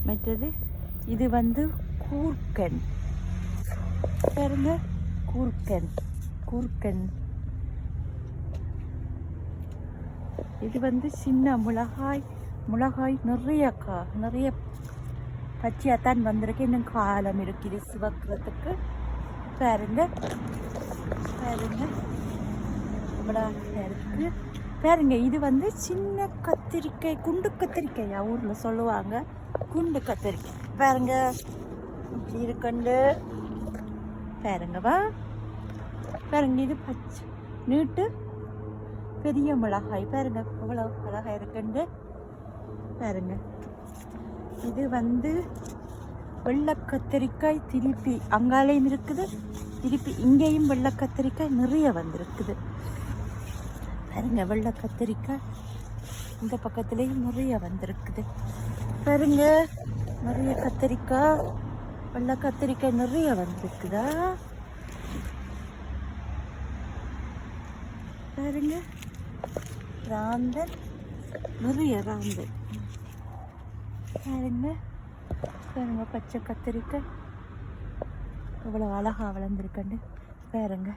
மற்றது இது வந்து கூர்க்கன் பாருங்க, கூர்க்கன் கூர்க்கன். இது வந்து சின்ன மிளகாய், மிளகாய் நிறைய பச்சையாத்தான் வந்திருக்கு. இன்னும் காலம் இருக்குது சிவக்கிறதுக்கு. பாருங்க பாருங்க மிளகாய் இருக்கு பாருங்க. இது வந்து சின்ன கத்திரிக்காய், குண்டு கத்திரிக்காயா ஊரில் சொல்லுவாங்க, குண்டு கத்திரிக்காய். பாருங்க இப்படி இருக்குண்டு பாருங்கவா. பாருங்க இது பச்சை நீட்டு பெரிய மிளகாய். பாருங்க எவ்வளோ மிளகாய் இருக்குண்டு பாருங்க. இது வந்து வெள்ளை கத்திரிக்காய், திருப்பி அங்காலையும் இருக்குது, திருப்பி இங்கேயும் வெள்ளை கத்திரிக்காய் நிறைய வந்திருக்குது. பாருங்க வெள்ளை கத்திரிக்காய் இந்த பக்கத்துலேயும் நிறைய வந்திருக்குது. பாருங்க நிறைய கத்திரிக்காய், வெள்ளை கத்திரிக்காய் நிறைய வந்திருக்குதா. பாருங்க ராந்தல், நிறைய ராந்தல். பாருங்க பாருங்க பச்சை கத்திரிக்காய் எவ்வளோ அழகாக வளர்ந்துருக்கண்டு பாருங்க.